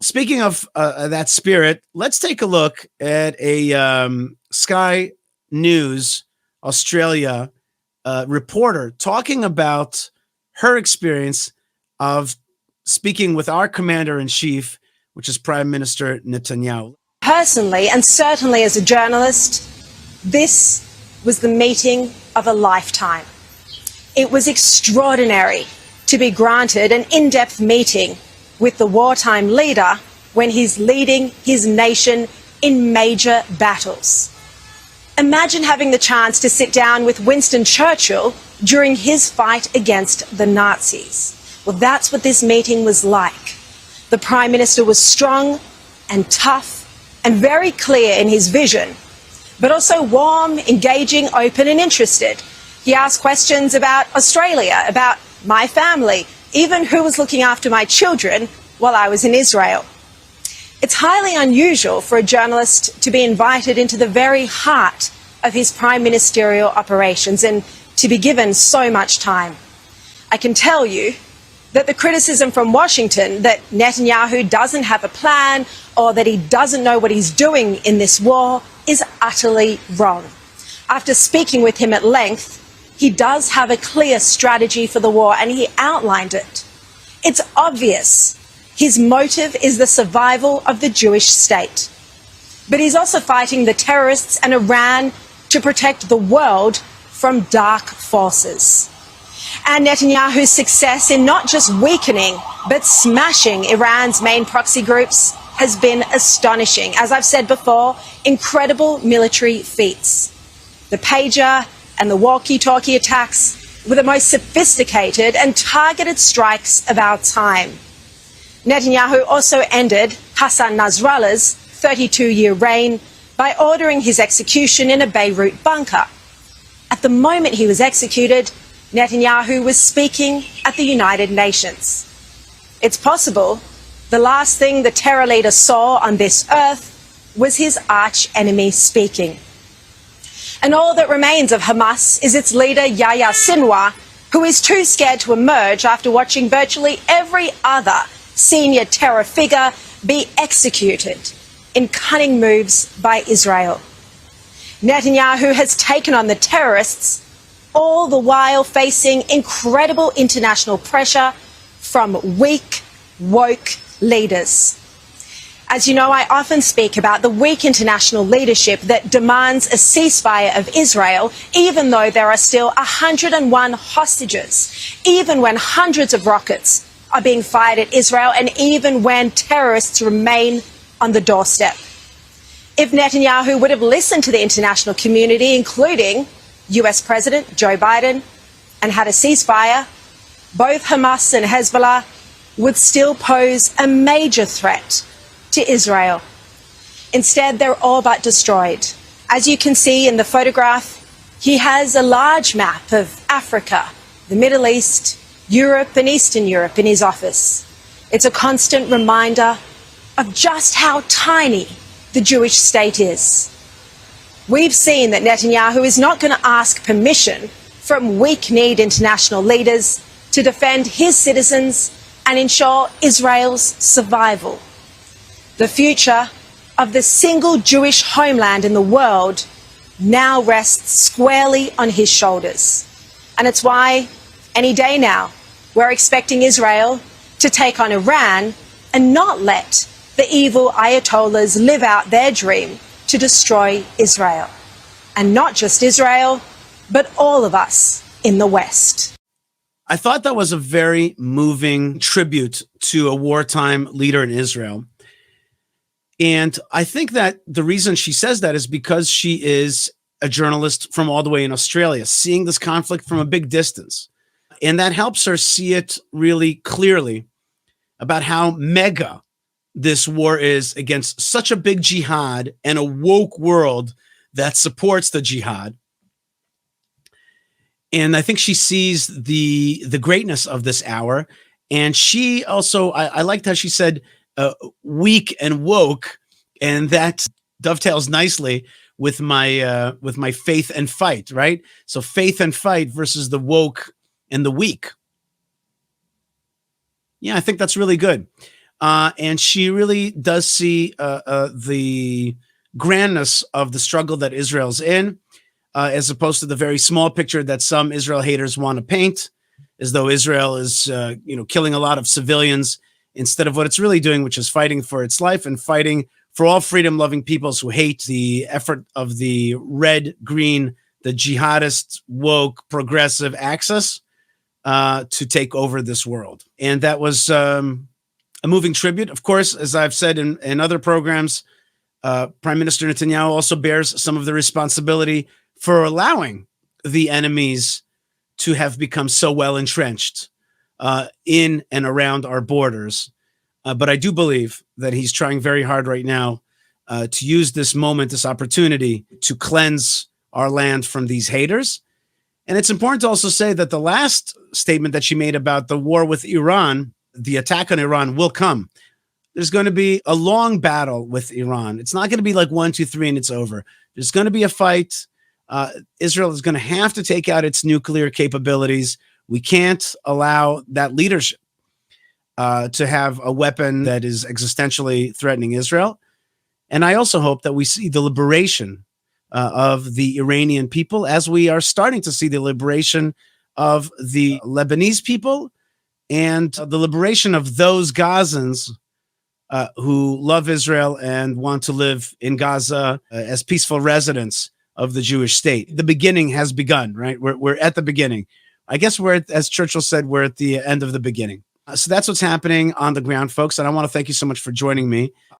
Speaking of that spirit, let's take a look at a Sky News Australia reporter talking about her experience of speaking with our commander-in-chief, which is Prime Minister Netanyahu. Personally, and certainly as a journalist, this was the meeting of a lifetime. It was extraordinary to be granted an in-depth meeting with the wartime leader when he's leading his nation in major battles. Imagine having the chance to sit down with Winston Churchill during his fight against the Nazis. Well, that's what this meeting was like. The Prime Minister was strong and tough and very clear in his vision, but also warm, engaging, open and interested. He asked questions about Australia, about my family, even who was looking after my children while I was in Israel. It's highly unusual for a journalist to be invited into the very heart of his prime ministerial operations and to be given so much time. I can tell you that the criticism from Washington that Netanyahu doesn't have a plan or that he doesn't know what he's doing in this war is utterly wrong. After speaking with him at length, he does have a clear strategy for the war and he outlined it. It's obvious his motive is the survival of the Jewish state. But he's also fighting the terrorists and Iran to protect the world from dark forces. And Netanyahu's success in not just weakening, but smashing Iran's main proxy groups has been astonishing. As I've said before, incredible military feats. The pager and the walkie-talkie attacks were the most sophisticated and targeted strikes of our time. Netanyahu also ended Hassan Nasrallah's 32-year reign by ordering his execution in a Beirut bunker. At the moment he was executed, Netanyahu was speaking at the United Nations. It's possible the last thing the terror leader saw on this earth was his arch-enemy speaking. And all that remains of Hamas is its leader Yahya Sinwar, who is too scared to emerge after watching virtually every other senior terror figure be executed in cunning moves by Israel. Netanyahu has taken on the terrorists, all the while facing incredible international pressure from weak, woke leaders. As you know, I often speak about the weak international leadership that demands a ceasefire of Israel, even though there are still 101 hostages, even when hundreds of rockets are being fired at Israel, and even when terrorists remain on the doorstep. If Netanyahu would have listened to the international community, including US President Joe Biden, and had a ceasefire, both Hamas and Hezbollah would still pose a major threat to Israel. Instead, they're all but destroyed. As you can see in the photograph, he has a large map of Africa, the Middle East, Europe and Eastern Europe in his office. It's a constant reminder of just how tiny the Jewish state is. We've seen that Netanyahu is not going to ask permission from weak-kneed international leaders to defend his citizens and ensure Israel's survival. The future of the single Jewish homeland in the world now rests squarely on his shoulders. And it's why, any day now, we're expecting Israel to take on Iran and not let the evil Ayatollahs live out their dream to destroy Israel. And not just Israel, but all of us in the West. I thought that was a very moving tribute to a wartime leader in Israel. And I think that the reason she says that is because she is a journalist from all the way in Australia, seeing this conflict from a big distance. And that helps her see it really clearly about how mega this war is against such a big jihad and a woke world that supports the jihad. And I think she sees the greatness of this hour. And she also, I liked how she said weak and woke, and that dovetails nicely with my faith and fight, right? So faith and fight versus the woke and the weak. Yeah, I think that's really good. And she really does see the grandness of the struggle that Israel's in, as opposed to the very small picture that some Israel haters want to paint, as though Israel is, killing a lot of civilians instead of what it's really doing, which is fighting for its life and fighting for all freedom-loving peoples who hate the effort of the red, green, the jihadist, woke, progressive axis to take over this world. And that was a moving tribute. Of course, as I've said in other programs, Prime Minister Netanyahu also bears some of the responsibility for allowing the enemies to have become so well entrenched in and around our borders. But I do believe that he's trying very hard right now to use this moment, this opportunity to cleanse our land from these haters. And it's important to also say that the last statement that she made about the war with Iran, the attack on Iran, will come. There's going to be a long battle with Iran. It's not going to be like 1, 2, 3 and it's over. There's going to be a fight. Israel is going to have to take out its nuclear capabilities. We can't allow that leadership to have a weapon that is existentially threatening Israel. And I also hope that we see the liberation of the Iranian people, as we are starting to see the liberation of the Lebanese people and the liberation of those Gazans who love Israel and want to live in Gaza as peaceful residents of the Jewish state. The beginning has begun, right? We're at the beginning. I guess as Churchill said, we're at the end of the beginning. So that's what's happening on the ground, folks. And I want to thank you so much for joining me.